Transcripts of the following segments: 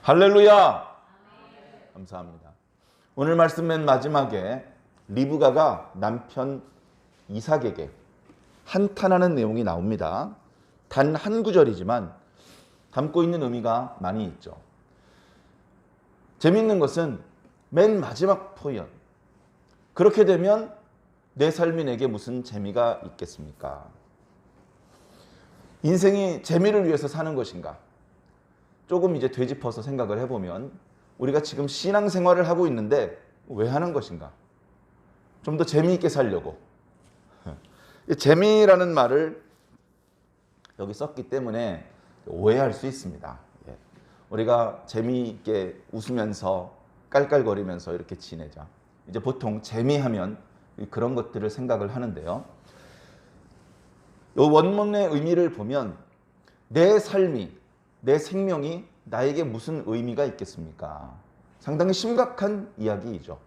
할렐루야! 감사합니다. 오늘 말씀 맨 마지막에 리브가가 남편 이삭에게 한탄하는 내용이 나옵니다. 단 한 구절이지만 담고 있는 의미가 많이 있죠. 재미있는 것은 맨 마지막 표현. 그렇게 되면 내 삶이 내게 무슨 재미가 있겠습니까? 인생이 재미를 위해서 사는 것인가? 조금 이제 되짚어서 생각을 해보면 우리가 지금 신앙생활을 하고 있는데 왜 하는 것인가? 좀 더 재미있게 살려고. 재미라는 말을 여기 썼기 때문에 오해할 수 있습니다. 우리가 재미있게 웃으면서 깔깔거리면서 이렇게 지내자. 이제 보통 재미하면 그런 것들을 생각을 하는데요. 이 원문의 의미를 보면 내 삶이, 내 생명이 나에게 무슨 의미가 있겠습니까? 상당히 심각한 이야기이죠.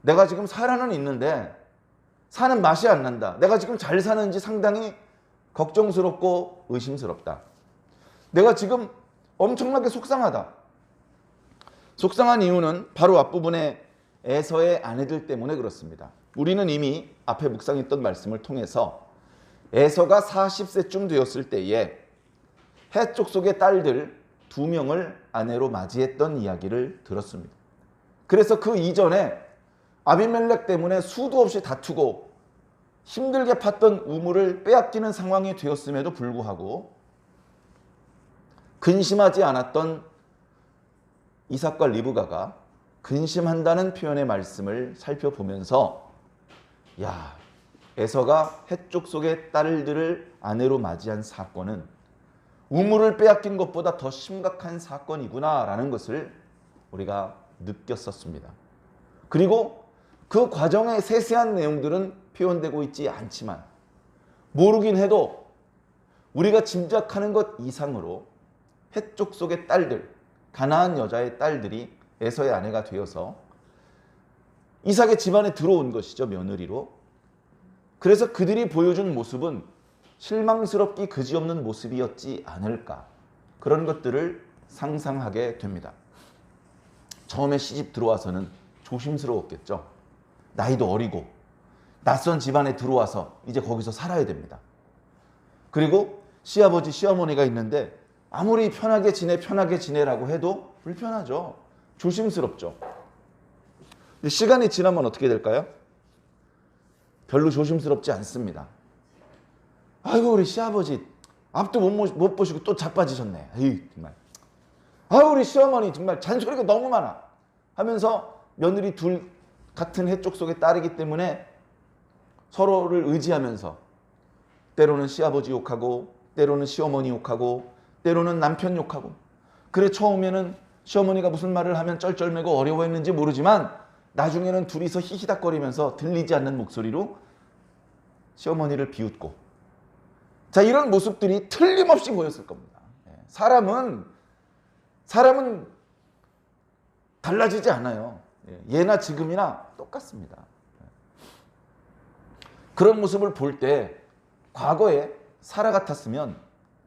내가 지금 살아는 있는데 사는 맛이 안 난다. 내가 지금 잘 사는지 상당히 걱정스럽고 의심스럽다. 내가 지금 엄청나게 속상하다. 속상한 이유는 바로 앞부분에 에서의 아내들 때문에 그렇습니다. 우리는 이미 앞에 묵상했던 말씀을 통해서 에서가 40세쯤 되었을 때에 해쪽 속의 딸들 2명을 아내로 맞이했던 이야기를 들었습니다. 그래서 그 이전에 아비멜렉 때문에 수도 없이 다투고 힘들게 팠던 우물을 빼앗기는 상황이 되었음에도 불구하고 근심하지 않았던 이삭과 리브가가 근심한다는 표현의 말씀을 살펴보면서 에서가 해쪽 속의 딸들을 아내로 맞이한 사건은 우물을 빼앗긴 것보다 더 심각한 사건이구나라는 것을 우리가 느꼈었습니다. 그리고 그 과정의 세세한 내용들은 표현되고 있지 않지만 모르긴 해도 우리가 짐작하는 것 이상으로 해쪽 속의 딸들, 가나안 여자의 딸들이 에서의 아내가 되어서 이삭의 집안에 들어온 것이죠, 며느리로. 그래서 그들이 보여준 모습은 실망스럽기 그지없는 모습이었지 않을까. 그런 것들을 상상하게 됩니다. 처음에 시집 들어와서는 조심스러웠겠죠. 나이도 어리고 낯선 집안에 들어와서 이제 거기서 살아야 됩니다. 그리고 시아버지, 시어머니가 있는데 아무리 편하게 지내라고 해도 불편하죠. 조심스럽죠. 근데 시간이 지나면 어떻게 될까요? 별로 조심스럽지 않습니다. 아이고 우리 시아버지 앞도 못 보시고 또 자빠지셨네. 에이 정말. 아이고 우리 시어머니 정말 잔소리가 너무 많아. 하면서 며느리 둘 같은 해쪽 속의 딸이기 때문에 서로를 의지하면서 때로는 시아버지 욕하고 때로는 시어머니 욕하고 때로는 남편 욕하고. 그래 처음에는 시어머니가 무슨 말을 하면 쩔쩔매고 어려워했는지 모르지만 나중에는 둘이서 히히닥거리면서 들리지 않는 목소리로 시어머니를 비웃고. 자, 이런 모습들이 틀림없이 보였을 겁니다. 사람은 달라지지 않아요. 예나 지금이나 똑같습니다. 그런 모습을 볼 때 과거에 사라 같았으면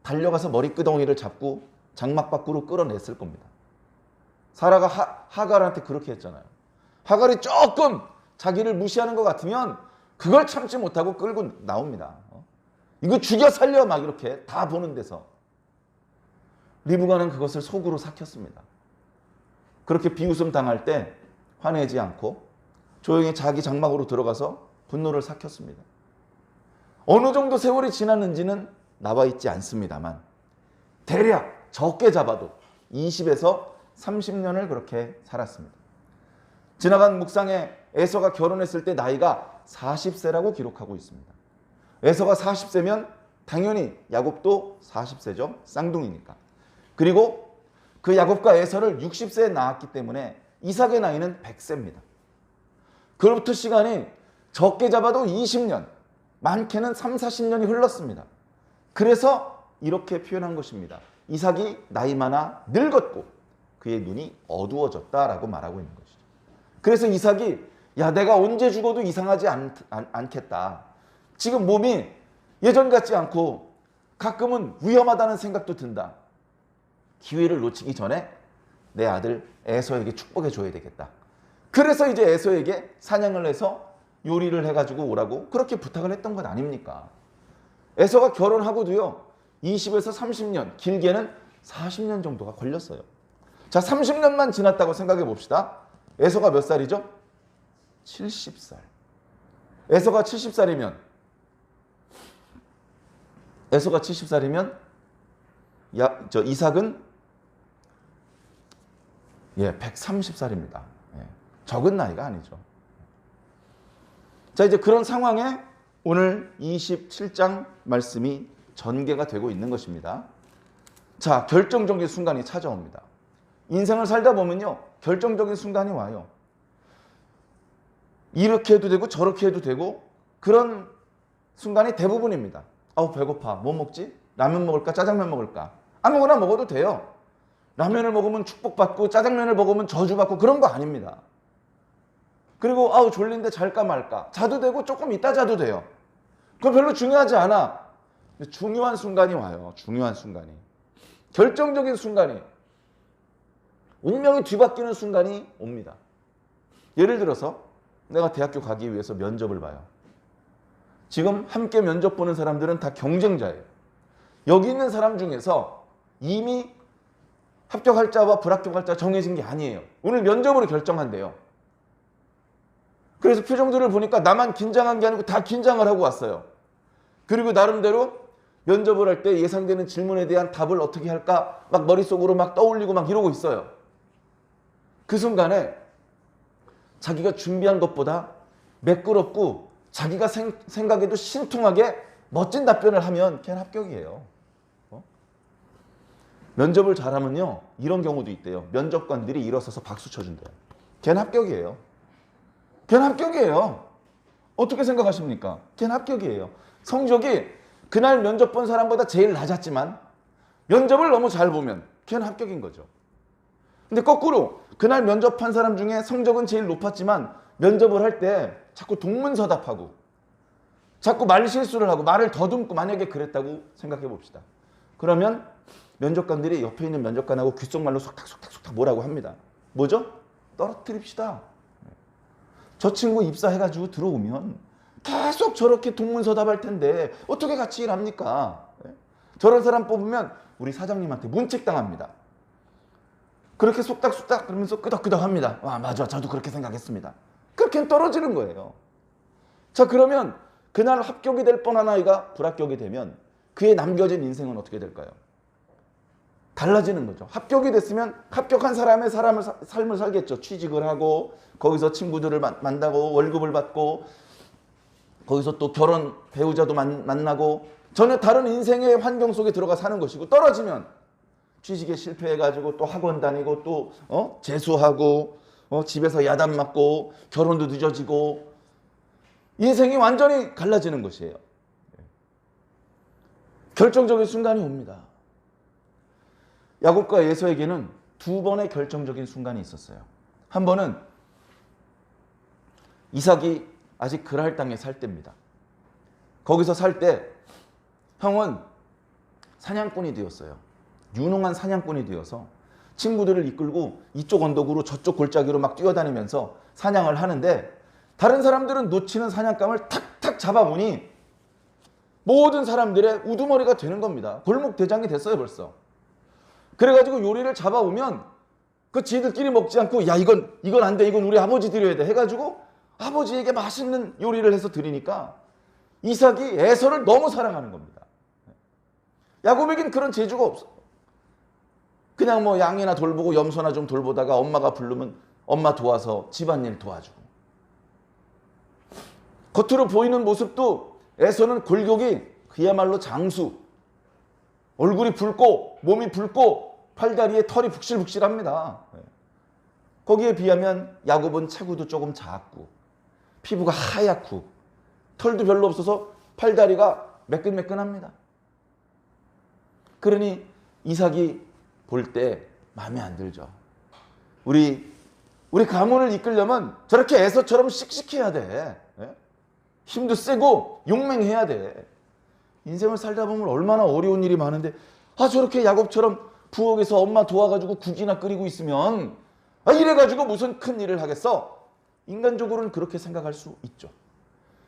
달려가서 머리끄덩이를 잡고 장막 밖으로 끌어냈을 겁니다. 사라가 하갈한테 그렇게 했잖아요. 하갈이 조금 자기를 무시하는 것 같으면 그걸 참지 못하고 끌고 나옵니다. 이거 죽여 살려 막 이렇게 다 보는 데서. 리브가는 그것을 속으로 삭혔습니다. 그렇게 비웃음 당할 때 화내지 않고 조용히 자기 장막으로 들어가서 분노를 삭혔습니다. 어느 정도 세월이 지났는지는 나와 있지 않습니다만 대략 적게 잡아도 20에서 30년을 그렇게 살았습니다. 지나간 묵상에 에서가 결혼했을 때 나이가 40세라고 기록하고 있습니다. 에서가 40세면 당연히 야곱도 40세죠. 쌍둥이니까. 그리고 그 야곱과 에서를 60세에 낳았기 때문에 이삭의 나이는 100세입니다. 그로부터 시간이 적게 잡아도 20년, 많게는 3, 40년이 흘렀습니다. 그래서 이렇게 표현한 것입니다. 이삭이 나이 많아 늙었고 그의 눈이 어두워졌다라고 말하고 있는 것이죠. 그래서 이삭이 내가 언제 죽어도 이상하지 않겠다. 지금 몸이 예전 같지 않고 가끔은 위험하다는 생각도 든다. 기회를 놓치기 전에 내 아들 에서에게 축복해 줘야 되겠다. 그래서 이제 에서에게 사냥을 해서 요리를 해가지고 오라고 그렇게 부탁을 했던 것 아닙니까? 에서가 결혼하고도요 20에서 30년, 길게는 40년 정도가 걸렸어요. 자, 30년만 지났다고 생각해 봅시다. 에서가 몇 살이죠? 70살. 에서가 70살이면 이삭은 130살입니다. 적은 나이가 아니죠. 자, 이제 그런 상황에 오늘 27장 말씀이 전개가 되고 있는 것입니다. 자, 결정적인 순간이 찾아옵니다. 인생을 살다 보면요, 결정적인 순간이 와요. 이렇게 해도 되고 저렇게 해도 되고 그런 순간이 대부분입니다. 아우 배고파. 뭐 먹지? 라면 먹을까? 짜장면 먹을까? 아무거나 먹어도 돼요. 라면을 먹으면 축복받고 짜장면을 먹으면 저주받고 그런 거 아닙니다. 그리고 아우 졸린데 잘까 말까? 자도 되고 조금 이따 자도 돼요. 그거 별로 중요하지 않아. 근데 중요한 순간이 와요. 중요한 순간이. 결정적인 순간이. 운명이 뒤바뀌는 순간이 옵니다. 예를 들어서 내가 대학교 가기 위해서 면접을 봐요. 지금 함께 면접 보는 사람들은 다 경쟁자예요. 여기 있는 사람 중에서 이미 합격할 자와 불합격할 자 정해진 게 아니에요. 오늘 면접으로 결정한대요. 그래서 표정들을 보니까 나만 긴장한 게 아니고 다 긴장을 하고 왔어요. 그리고 나름대로 면접을 할 때 예상되는 질문에 대한 답을 어떻게 할까 막 머릿속으로 막 떠올리고 막 이러고 있어요. 그 순간에 자기가 준비한 것보다 매끄럽고 자기가 생각해도 신통하게 멋진 답변을 하면 걔는 합격이에요. 면접을 잘하면요 이런 경우도 있대요. 면접관들이 일어서서 박수 쳐준대요. 걔는 합격이에요. 걔는 합격이에요. 어떻게 생각하십니까? 걔는 합격이에요. 성적이 그날 면접 본 사람보다 제일 낮았지만 면접을 너무 잘 보면 걔는 합격인 거죠. 근데 거꾸로 그날 면접한 사람 중에 성적은 제일 높았지만 면접을 할 때 자꾸 동문서답하고 자꾸 말실수를 하고 말을 더듬고 만약에 그랬다고 생각해 봅시다. 그러면 면접관들이 옆에 있는 면접관하고 귓속말로 속닥속닥 뭐라고 합니다. 뭐죠? 떨어뜨립시다. 저 친구 입사해가지고 들어오면 계속 저렇게 동문서답할 텐데 어떻게 같이 일합니까? 저런 사람 뽑으면 우리 사장님한테 문책당합니다. 그렇게 속닥속닥 그러면서 끄덕끄덕 합니다. 와 맞아 저도 그렇게 생각했습니다. 그렇게 떨어지는 거예요. 자 그러면 그날 합격이 될 뻔한 아이가 불합격이 되면 그의 남겨진 인생은 어떻게 될까요? 달라지는 거죠. 합격이 됐으면 합격한 사람의 삶을 살겠죠. 취직을 하고 거기서 친구들을 만나고 월급을 받고 거기서 또 결혼 배우자도 만나고 전혀 다른 인생의 환경 속에 들어가 사는 것이고 떨어지면 취직에 실패해가지고 또 학원 다니고 또 재수하고 집에서 야단 맞고 결혼도 늦어지고 인생이 완전히 갈라지는 것이에요. 결정적인 순간이 옵니다. 야곱과 에서에게는 두 번의 결정적인 순간이 있었어요. 한 번은 이삭이 아직 그랄 땅에 살 때입니다. 거기서 살 때 형은 사냥꾼이 되었어요. 유능한 사냥꾼이 되어서 친구들을 이끌고 이쪽 언덕으로 저쪽 골짜기로 막 뛰어다니면서 사냥을 하는데 다른 사람들은 놓치는 사냥감을 탁탁 잡아보니 모든 사람들의 우두머리가 되는 겁니다. 골목 대장이 됐어요 벌써. 그래가지고 요리를 잡아오면 그 지들끼리 먹지 않고 야 이건 안 돼 이건 우리 아버지 드려야 돼 해가지고 아버지에게 맛있는 요리를 해서 드리니까 이삭이 에서를 너무 사랑하는 겁니다. 야곱에겐 그런 재주가 없어. 그냥 뭐 양이나 돌보고 염소나 좀 돌보다가 엄마가 부르면 엄마 도와서 집안일 도와주고 겉으로 보이는 모습도 에서는 골격이 그야말로 장수 얼굴이 붉고 몸이 붉고 팔다리에 털이 북실북실합니다. 거기에 비하면 야곱은 체구도 조금 작고 피부가 하얗고 털도 별로 없어서 팔다리가 매끈매끈합니다. 그러니 이삭이 볼 때 마음에 안 들죠. 우리 가문을 이끌려면 저렇게 에서처럼 씩씩해야 돼. 힘도 세고 용맹해야 돼. 인생을 살다 보면 얼마나 어려운 일이 많은데 저렇게 야곱처럼 부엌에서 엄마 도와가지고 국이나 끓이고 있으면 이래가지고 무슨 큰 일을 하겠어? 인간적으로는 그렇게 생각할 수 있죠.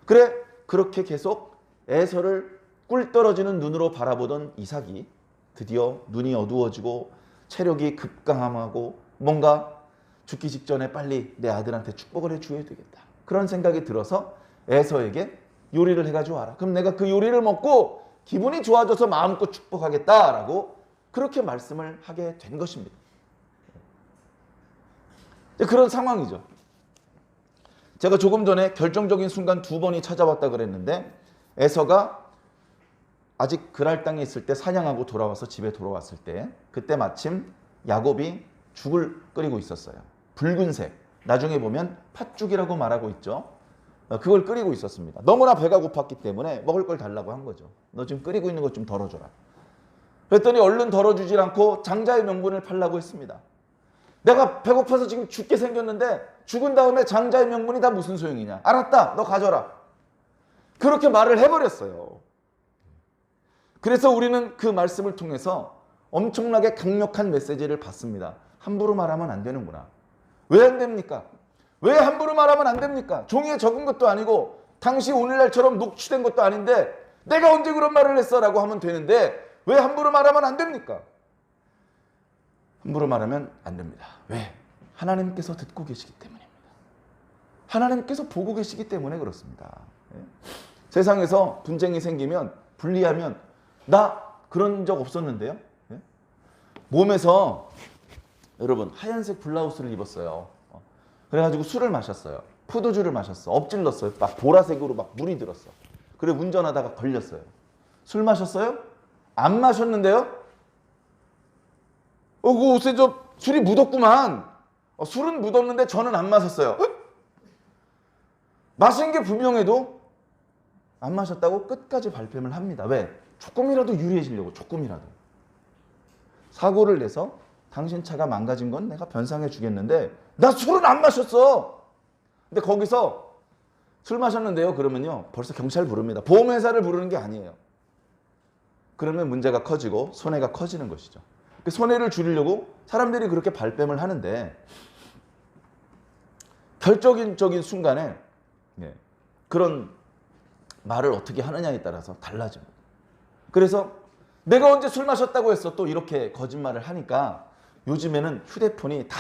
그래, 그렇게 계속 에서를 꿀 떨어지는 눈으로 바라보던 이삭이 드디어 눈이 어두워지고 체력이 급강하고 뭔가 죽기 직전에 빨리 내 아들한테 축복을 해줘야 되겠다. 그런 생각이 들어서 에서에게 요리를 해가지고 와라. 그럼 내가 그 요리를 먹고 기분이 좋아져서 마음껏 축복하겠다라고 그렇게 말씀을 하게 된 것입니다. 그런 상황이죠. 제가 조금 전에 결정적인 순간 2번이 찾아왔다 그랬는데 에서가 아직 그랄 땅에 있을 때 사냥하고 돌아와서 집에 돌아왔을 때 그때 마침 야곱이 죽을 끓이고 있었어요. 붉은색, 나중에 보면 팥죽이라고 말하고 있죠. 그걸 끓이고 있었습니다. 너무나 배가 고팠기 때문에 먹을 걸 달라고 한 거죠. 너 지금 끓이고 있는 것 좀 덜어줘라. 그랬더니 얼른 덜어주질 않고 장자의 명분을 팔라고 했습니다. 내가 배고파서 지금 죽게 생겼는데 죽은 다음에 장자의 명분이 다 무슨 소용이냐. 알았다, 너 가져라. 그렇게 말을 해버렸어요. 그래서 우리는 그 말씀을 통해서 엄청나게 강력한 메시지를 받습니다. 함부로 말하면 안 되는구나. 왜 안 됩니까? 왜 함부로 말하면 안 됩니까? 종이에 적은 것도 아니고 당시 오늘날처럼 녹취된 것도 아닌데 내가 언제 그런 말을 했어? 라고 하면 되는데 왜 함부로 말하면 안 됩니까? 함부로 말하면 안 됩니다. 왜? 하나님께서 듣고 계시기 때문입니다. 하나님께서 보고 계시기 때문에 그렇습니다. 세상에서 분쟁이 생기면 분리하면 나 그런 적 없었는데요. 몸에서 여러분 하얀색 블라우스를 입었어요. 그래가지고 술을 마셨어요. 포도주를 마셨어. 엎질렀어요. 막 보라색으로 막 물이 들었어. 그래 운전하다가 걸렸어요. 술 마셨어요? 안 마셨는데요? 그 옷에 저 술이 묻었구만. 술은 묻었는데 저는 안 마셨어요. 마신 게 분명해도 안 마셨다고 끝까지 발뺌을 합니다. 왜? 조금이라도 유리해지려고. 조금이라도. 사고를 내서 당신 차가 망가진 건 내가 변상해 주겠는데 나 술은 안 마셨어. 근데 거기서 술 마셨는데요. 그러면요. 벌써 경찰 부릅니다. 보험회사를 부르는 게 아니에요. 그러면 문제가 커지고 손해가 커지는 것이죠. 그 손해를 줄이려고 사람들이 그렇게 발뺌을 하는데 결정적인 순간에 그런 말을 어떻게 하느냐에 따라서 달라집니다. 그래서 내가 언제 술 마셨다고 했어? 또 이렇게 거짓말을 하니까 요즘에는 휴대폰이 다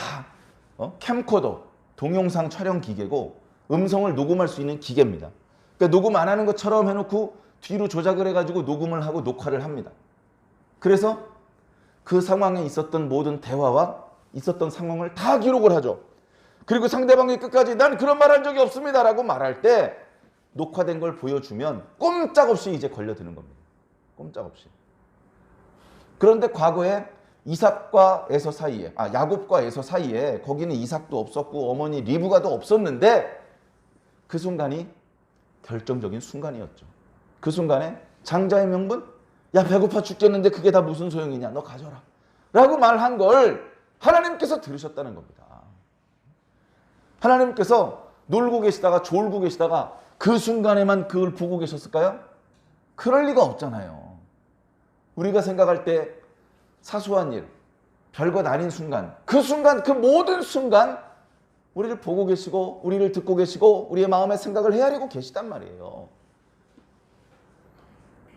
캠코더, 동영상 촬영 기계고 음성을 녹음할 수 있는 기계입니다. 그러니까 녹음 안 하는 것처럼 해놓고 뒤로 조작을 해가지고 녹음을 하고 녹화를 합니다. 그래서 그 상황에 있었던 모든 대화와 있었던 상황을 다 기록을 하죠. 그리고 상대방이 끝까지 난 그런 말 한 적이 없습니다 라고 말할 때 녹화된 걸 보여주면 꼼짝없이 이제 걸려드는 겁니다. 꼼짝없이. 그런데 과거에 이삭과 에서 사이에, 야곱과 에서 사이에 거기는 이삭도 없었고 어머니 리브가도 없었는데 그 순간이 결정적인 순간이었죠. 그 순간에 장자의 명분? 야 배고파 죽겠는데 그게 다 무슨 소용이냐. 너 가져라. 라고 말한 걸 하나님께서 들으셨다는 겁니다. 하나님께서 놀고 계시다가 졸고 계시다가 그 순간에만 그걸 보고 계셨을까요? 그럴 리가 없잖아요. 우리가 생각할 때 사소한 일, 별것 아닌 순간, 그 순간, 그 모든 순간 우리를 보고 계시고 우리를 듣고 계시고 우리의 마음의 생각을 헤아리고 계시단 말이에요.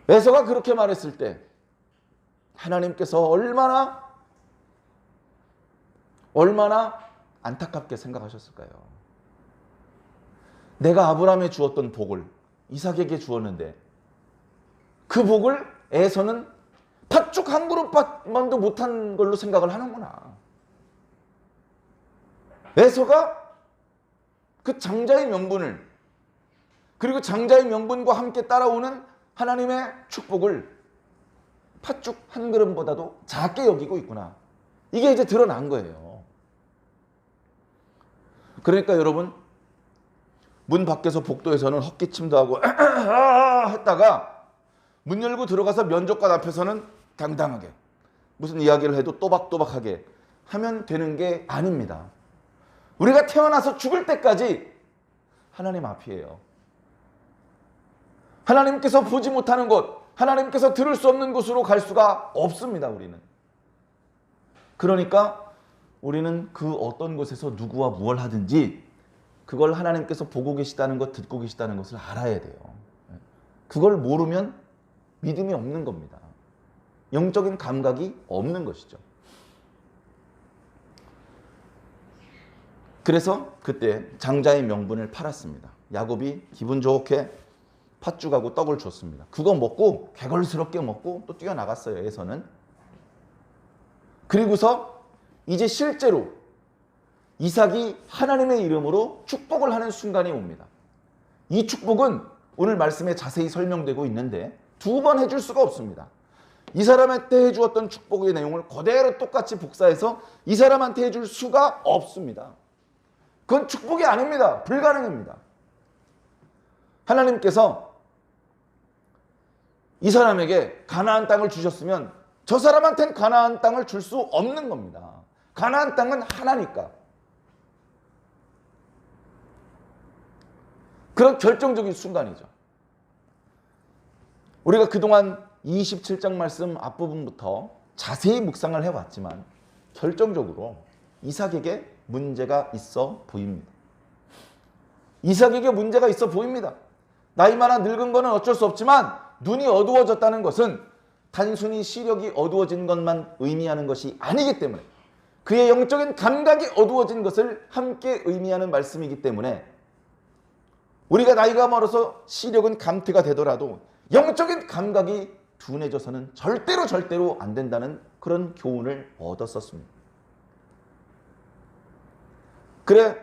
에서가 그렇게 말했을 때 하나님께서 얼마나 안타깝게 생각하셨을까요? 내가 아브라함에 주었던 복을 이삭에게 주었는데 그 복을 에서는 팥죽 한 그릇만도 못한 걸로 생각을 하는구나. 에서가 그 장자의 명분을 그리고 장자의 명분과 함께 따라오는 하나님의 축복을 팥죽 한 그릇보다도 작게 여기고 있구나. 이게 이제 드러난 거예요. 그러니까 여러분 문 밖에서 복도에서는 헛기침도 하고 했다가 문 열고 들어가서 면접관 앞에서는 당당하게 무슨 이야기를 해도 또박또박하게 하면 되는 게 아닙니다. 우리가 태어나서 죽을 때까지 하나님 앞이에요. 하나님께서 보지 못하는 곳, 하나님께서 들을 수 없는 곳으로 갈 수가 없습니다. 우리는. 그러니까 우리는 그 어떤 곳에서 누구와 무엇을 하든지 그걸 하나님께서 보고 계시다는 것, 듣고 계시다는 것을 알아야 돼요. 그걸 모르면 믿음이 없는 겁니다. 영적인 감각이 없는 것이죠. 그래서 그때 장자의 명분을 팔았습니다. 야곱이 기분 좋게 팥죽하고 떡을 줬습니다. 그거 먹고 개걸스럽게 먹고 또 뛰어나갔어요. 에서는. 그리고서 이제 실제로 이삭이 하나님의 이름으로 축복을 하는 순간이 옵니다. 이 축복은 오늘 말씀에 자세히 설명되고 있는데 두 번 해줄 수가 없습니다. 이 사람한테 해주었던 축복의 내용을 그대로 똑같이 복사해서 이 사람한테 해줄 수가 없습니다. 그건 축복이 아닙니다. 불가능입니다. 하나님께서 이 사람에게 가나안 땅을 주셨으면 저 사람한테는 가나안 땅을 줄 수 없는 겁니다. 가나안 땅은 하나니까. 그런 결정적인 순간이죠. 우리가 그동안 27장 말씀 앞부분부터 자세히 묵상을 해왔지만 결정적으로 이삭에게 문제가 있어 보입니다. 이삭에게 문제가 있어 보입니다. 나이 많아 늙은 것은 어쩔 수 없지만 눈이 어두워졌다는 것은 단순히 시력이 어두워진 것만 의미하는 것이 아니기 때문에 그의 영적인 감각이 어두워진 것을 함께 의미하는 말씀이기 때문에 우리가 나이가 멀어서 시력은 감퇴가 되더라도 영적인 감각이 둔해져서는 절대로 안 된다는 그런 교훈을 얻었었습니다. 그래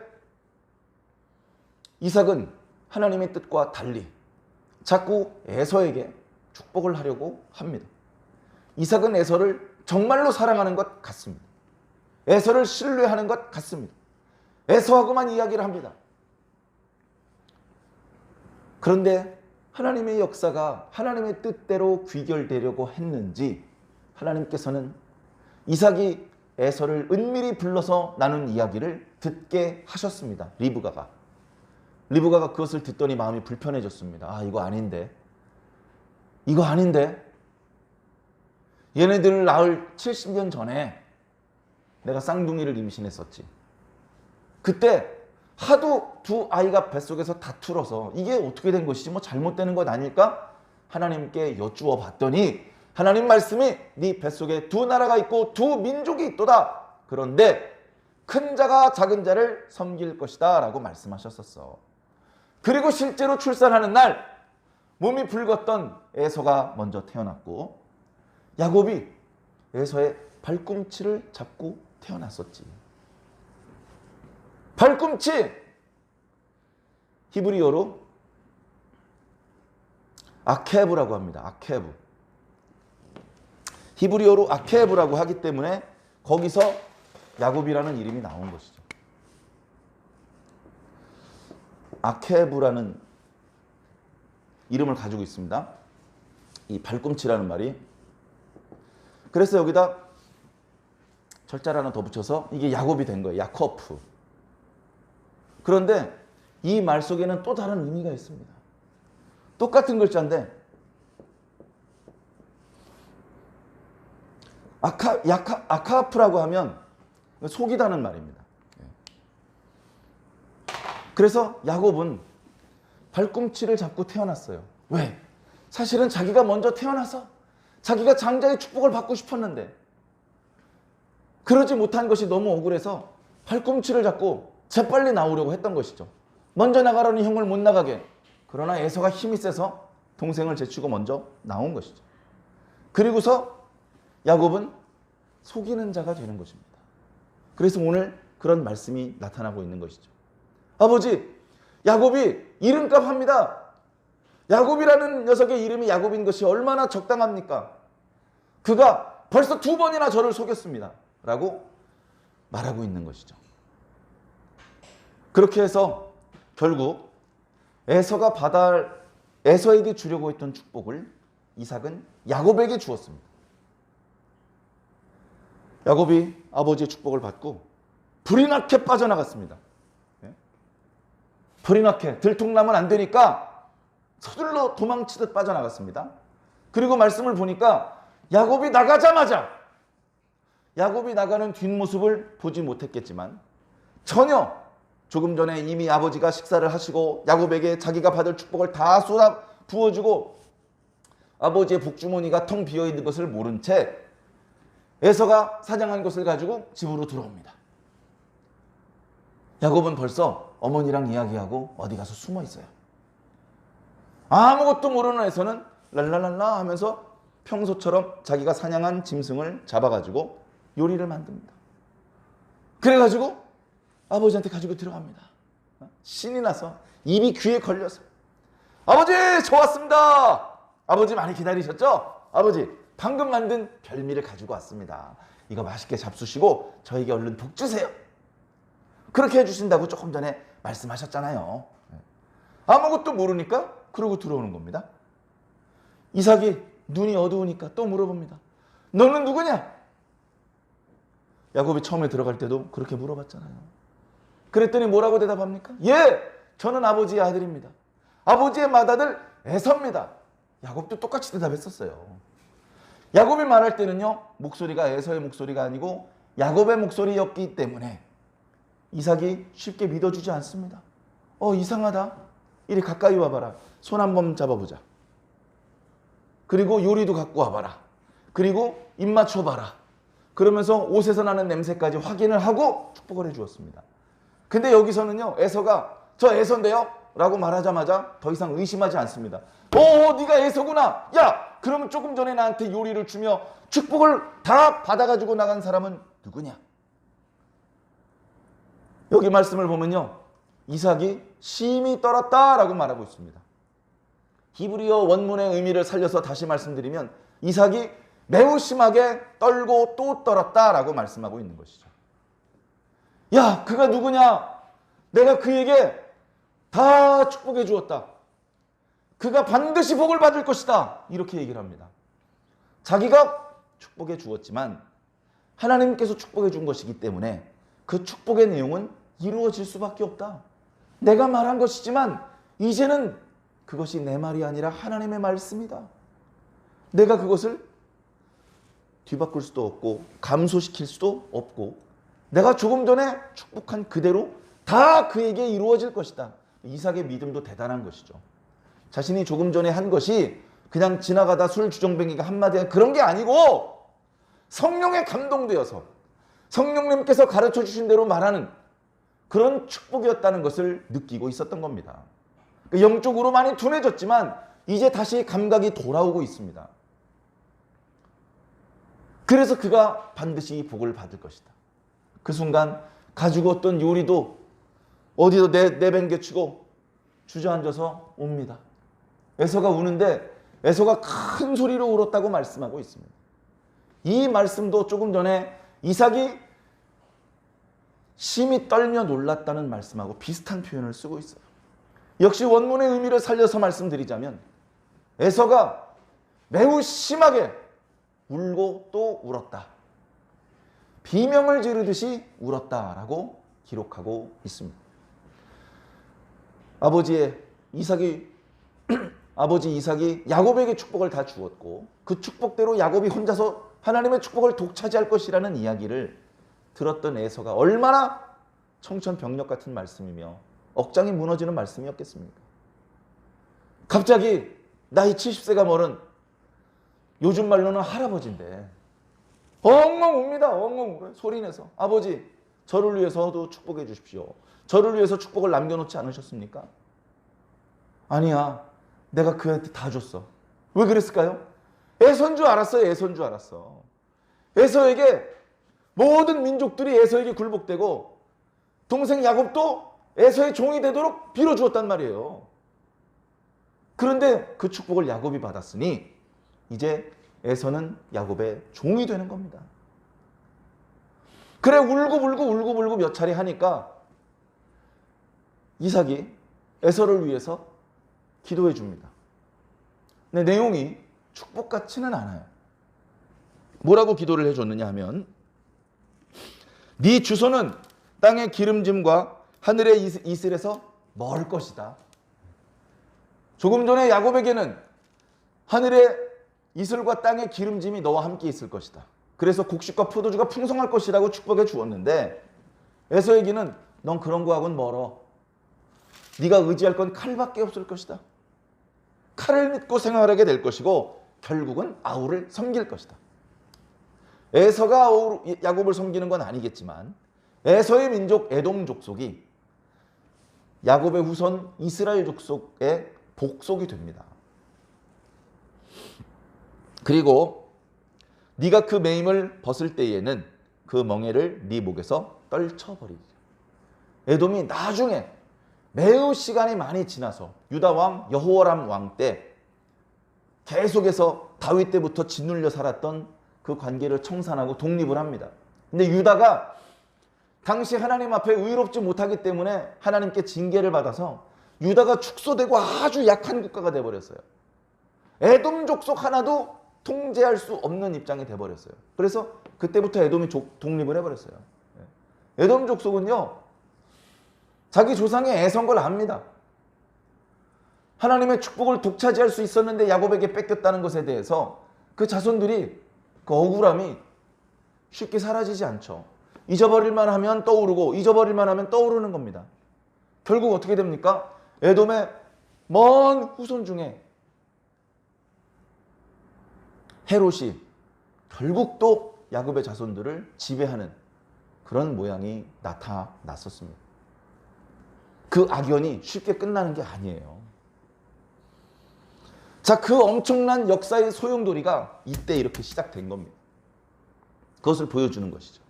이삭은 하나님의 뜻과 달리 자꾸 에서에게 축복을 하려고 합니다. 이삭은 에서를 정말로 사랑하는 것 같습니다. 에서를 신뢰하는 것 같습니다. 에서하고만 이야기를 합니다. 그런데 하나님의 역사가 하나님의 뜻대로 귀결되려고 했는지 하나님께서는 이삭이 에서를 은밀히 불러서 나눈 이야기를 듣게 하셨습니다. 리브가가 그것을 듣더니 마음이 불편해졌습니다. 아, 이거 아닌데 얘네들을 낳을 70년 전에 내가 쌍둥이를 임신했었지. 그때 하도 두 아이가 뱃속에서 다투러서 이게 어떻게 된 것이지, 뭐 잘못되는 것 아닐까? 하나님께 여쭈어 봤더니 하나님 말씀이 네 뱃속에 두 나라가 있고 두 민족이 있도다. 그런데 큰 자가 작은 자를 섬길 것이다 라고 말씀하셨었어. 그리고 실제로 출산하는 날 몸이 붉었던 에서가 먼저 태어났고 야곱이 에서의 발꿈치를 잡고 태어났었지. 발꿈치! 히브리어로 아케브라고 합니다. 아케브. 히브리어로 아케브라고 하기 때문에 거기서 야곱이라는 이름이 나온 것이죠. 아케브라는 이름을 가지고 있습니다. 이 발꿈치라는 말이. 그래서 여기다 절자를 하나 더 붙여서 이게 야곱이 된 거예요. 야코프. 그런데 이 말 속에는 또 다른 의미가 있습니다. 똑같은 글자인데 아카프라고 하면 속이다는 말입니다. 그래서 야곱은 발꿈치를 잡고 태어났어요. 왜? 사실은 자기가 먼저 태어나서 자기가 장자의 축복을 받고 싶었는데 그러지 못한 것이 너무 억울해서 발꿈치를 잡고 재빨리 나오려고 했던 것이죠. 먼저 나가라는 형을 못 나가게. 그러나 에서가 힘이 세서 동생을 제치고 먼저 나온 것이죠. 그리고서 야곱은 속이는 자가 되는 것입니다. 그래서 오늘 그런 말씀이 나타나고 있는 것이죠. 아버지, 야곱이 이름값 합니다. 야곱이라는 녀석의 이름이 야곱인 것이 얼마나 적당합니까? 그가 벌써 2번이나 저를 속였습니다. 라고 말하고 있는 것이죠. 그렇게 해서 결국 에서에게 주려고 했던 축복을 이삭은 야곱에게 주었습니다. 야곱이 아버지의 축복을 받고 불이 나게 빠져나갔습니다. 불이 나게 들통나면 안 되니까 서둘러 도망치듯 빠져나갔습니다. 그리고 말씀을 보니까 야곱이 나가자마자 야곱이 나가는 뒷모습을 보지 못했겠지만 전혀 조금 전에 이미 아버지가 식사를 하시고 야곱에게 자기가 받을 축복을 다 쏟아 부어주고 아버지의 복주머니가 텅 비어있는 것을 모른 채 에서가 사냥한 것을 가지고 집으로 들어옵니다. 야곱은 벌써 어머니랑 이야기하고 어디 가서 숨어 있어요. 아무것도 모르는 에서는 랄랄랄라 하면서 평소처럼 자기가 사냥한 짐승을 잡아가지고 요리를 만듭니다. 그래가지고 아버지한테 가지고 들어갑니다. 신이 나서 입이 귀에 걸려서 아버지 저 왔습니다. 아버지 많이 기다리셨죠? 아버지 방금 만든 별미를 가지고 왔습니다. 이거 맛있게 잡수시고 저에게 얼른 복 주세요. 그렇게 해주신다고 조금 전에 말씀하셨잖아요. 아무것도 모르니까 그러고 들어오는 겁니다. 이삭이 눈이 어두우니까 또 물어봅니다. 너는 누구냐? 야곱이 처음에 들어갈 때도 그렇게 물어봤잖아요. 그랬더니 뭐라고 대답합니까? 예, 저는 아버지의 아들입니다. 아버지의 맏아들 에서입니다. 야곱도 똑같이 대답했었어요. 야곱이 말할 때는요, 목소리가 에서의 목소리가 아니고 야곱의 목소리였기 때문에 이삭이 쉽게 믿어주지 않습니다. 이상하다. 이리 가까이 와봐라. 손 한번 잡아보자. 그리고 요리도 갖고 와봐라. 그리고 입 맞춰봐라. 그러면서 옷에서 나는 냄새까지 확인을 하고 축복을 해주었습니다. 근데 여기서는요, 에서가 저 에서인데요? 라고 말하자마자 더 이상 의심하지 않습니다. 네가 에서구나. 야, 그러면 조금 전에 나한테 요리를 주며 축복을 다 받아가지고 나간 사람은 누구냐? 여기 말씀을 보면요, 이삭이 심히 떨었다라고 말하고 있습니다. 히브리어 원문의 의미를 살려서 다시 말씀드리면 이삭이 매우 심하게 떨고 또 떨었다라고 말씀하고 있는 것이죠. 야, 그가 누구냐? 내가 그에게 다 축복해 주었다. 그가 반드시 복을 받을 것이다. 이렇게 얘기를 합니다. 자기가 축복해 주었지만 하나님께서 축복해 준 것이기 때문에 그 축복의 내용은 이루어질 수밖에 없다. 내가 말한 것이지만 이제는 그것이 내 말이 아니라 하나님의 말씀이다. 내가 그것을 뒤바꿀 수도 없고 감소시킬 수도 없고 내가 조금 전에 축복한 그대로 다 그에게 이루어질 것이다. 이삭의 믿음도 대단한 것이죠. 자신이 조금 전에 한 것이 그냥 지나가다 술 주정뱅이가 한마디 한 그런 게 아니고 성령에 감동되어서 성령님께서 가르쳐 주신 대로 말하는 그런 축복이었다는 것을 느끼고 있었던 겁니다. 영적으로 많이 둔해졌지만 이제 다시 감각이 돌아오고 있습니다. 그래서 그가 반드시 복을 받을 것이다. 그 순간 가지고 왔던 요리도 어디도 내팽개치고 주저앉아서 옵니다. 에서가 우는데 에서가 큰 소리로 울었다고 말씀하고 있습니다. 이 말씀도 조금 전에 이삭이 심히 떨며 놀랐다는 말씀하고 비슷한 표현을 쓰고 있어요. 역시 원문의 의미를 살려서 말씀드리자면 에서가 매우 심하게 울고 또 울었다. 비명을 지르듯이 울었다라고 기록하고 있습니다. 아버지 이삭이 야곱에게 축복을 다 주었고 그 축복대로 야곱이 혼자서 하나님의 축복을 독차지할 것이라는 이야기를 들었던 에서가 얼마나 청천벽력 같은 말씀이며 억장이 무너지는 말씀이었겠습니까? 갑자기 나이 70세가 멀은 요즘 말로는 할아버지인데 엉엉 웁니다. 엉엉 울어요. 소리내서 아버지 저를 위해서도 축복해 주십시오. 저를 위해서 축복을 남겨놓지 않으셨습니까? 아니야. 내가 그한테 다 줬어. 왜 그랬을까요? 에서인 줄 알았어요. 에서인 줄 알았어. 에서에게 모든 민족들이 에서에게 굴복되고 동생 야곱도 에서의 종이 되도록 빌어주었단 말이에요. 그런데 그 축복을 야곱이 받았으니 이제 에서는 야곱의 종이 되는 겁니다. 그래 울고 몇 차례 하니까 이삭이 에서를 위해서 기도해 줍니다. 근데 내용이 축복 같지는 않아요. 뭐라고 기도를 해줬느냐 하면 네 주소는 땅의 기름짐과 하늘의 이슬에서 멀 것이다. 조금 전에 야곱에게는 하늘의 이슬과 땅의 기름짐이 너와 함께 있을 것이다. 그래서 곡식과 포도주가 풍성할 것이라고 축복해 주었는데 에서에게는 넌 그런 거하고는 멀어. 네가 의지할 건 칼밖에 없을 것이다. 칼을 믿고 생활하게 될 것이고 결국은 아우를 섬길 것이다. 에서가 야곱을 섬기는 건 아니겠지만 에서의 민족 에돔 족속이 야곱의 후손 이스라엘 족속의 복속이 됩니다. 그리고 네가 그 매임을 벗을 때에는 그 멍에를 네 목에서 떨쳐버리지. 에돔이 나중에 매우 시간이 많이 지나서 유다 왕 여호람 왕 때 계속해서 다윗 때부터 짓눌려 살았던 그 관계를 청산하고 독립을 합니다. 근데 유다가 당시 하나님 앞에 의롭지 못하기 때문에 하나님께 징계를 받아서 유다가 축소되고 아주 약한 국가가 되어버렸어요. 에돔 족속 하나도 통제할 수 없는 입장이 되어버렸어요. 그래서 그때부터 에돔이 독립을 해버렸어요. 에돔 족속은요, 자기 조상의 애선 걸 압니다. 하나님의 축복을 독차지할 수 있었는데 야곱에게 뺏겼다는 것에 대해서 그 자손들이 그 억울함이 쉽게 사라지지 않죠. 잊어버릴만 하면 떠오르고 잊어버릴만 하면 떠오르는 겁니다. 결국 어떻게 됩니까? 에돔의 먼 후손 중에 헤롯이 결국 또 야곱의 자손들을 지배하는 그런 모양이 나타났었습니다. 그 악연이 쉽게 끝나는 게 아니에요. 자, 그 엄청난 역사의 소용돌이가 이때 이렇게 시작된 겁니다. 그것을 보여주는 것이죠.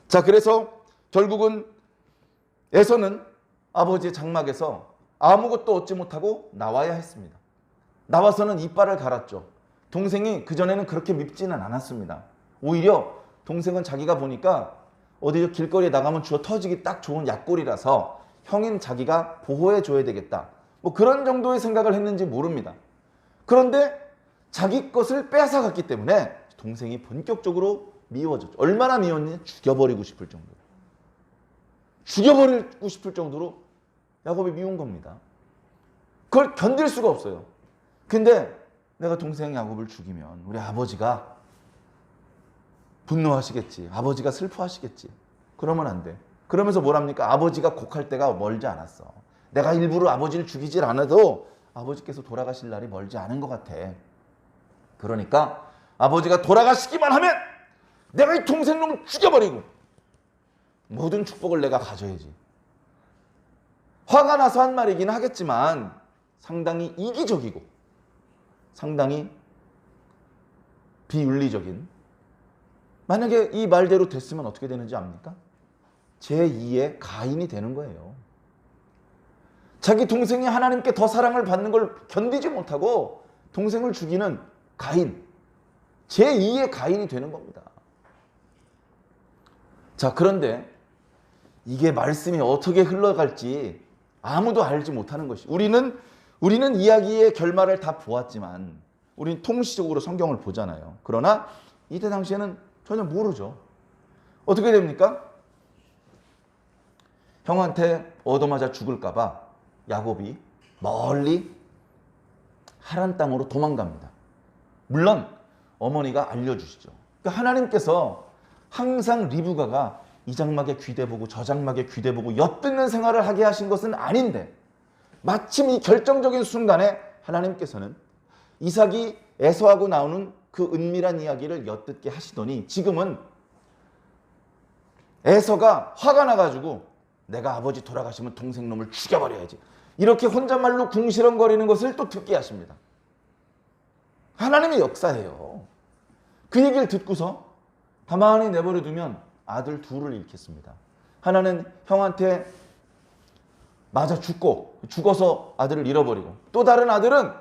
자, 그래서 결국은 에서는 아버지의 장막에서 아무것도 얻지 못하고 나와야 했습니다. 나와서는 이빨을 갈았죠. 동생이 그전에는 그렇게 밉지는 않았습니다. 오히려 동생은 자기가 보니까 어디 길거리에 나가면 주워 터지기 딱 좋은 약골이라서 형인 자기가 보호해 줘야 되겠다. 뭐 그런 정도의 생각을 했는지 모릅니다. 그런데 자기 것을 뺏어갔기 때문에 동생이 본격적으로 미워졌죠. 얼마나 미웠냐? 죽여버리고 싶을 정도로. 죽여버리고 싶을 정도로 야곱이 미운 겁니다. 그걸 견딜 수가 없어요. 근데 내가 동생 야곱을 죽이면 우리 아버지가 분노하시겠지. 아버지가 슬퍼하시겠지. 그러면 안 돼. 그러면서 뭐랍니까? 아버지가 곡할 때가 멀지 않았어. 내가 일부러 아버지를 죽이질 않아도 아버지께서 돌아가실 날이 멀지 않은 것 같아. 그러니까 아버지가 돌아가시기만 하면 내가 이 동생놈을 죽여버리고 모든 축복을 내가 가져야지. 화가 나서 한 말이긴 하겠지만 상당히 이기적이고 상당히 비윤리적인, 만약에 이 말대로 됐으면 어떻게 되는지 압니까? 제2의 가인이 되는 거예요. 자기 동생이 하나님께 더 사랑을 받는 걸 견디지 못하고 동생을 죽이는 가인, 제2의 가인이 되는 겁니다. 자, 그런데 이게 말씀이 어떻게 흘러갈지 아무도 알지 못하는 것이, 우리는 이야기의 결말을 다 보았지만 우리는 통시적으로 성경을 보잖아요. 그러나 이때 당시에는 전혀 모르죠. 어떻게 됩니까? 형한테 얻어맞아 죽을까 봐 야곱이 멀리 하란 땅으로 도망갑니다. 물론 어머니가 알려주시죠. 그러니까 하나님께서 항상 리브가가 이 장막에 귀대보고 저 장막에 귀대보고 엿듣는 생활을 하게 하신 것은 아닌데 마침 이 결정적인 순간에 하나님께서는 이삭이 에서하고 나오는 그 은밀한 이야기를 엿듣게 하시더니 지금은 에서가 화가 나가지고 내가 아버지 돌아가시면 동생 놈을 죽여버려야지, 이렇게 혼잣말로 궁시렁거리는 것을 또 듣게 하십니다. 하나님의 역사예요. 그 얘기를 듣고서 가만히 내버려 두면 아들 둘을 잃겠습니다. 하나는 형한테 맞아 죽어서 아들을 잃어버리고, 또 다른 아들은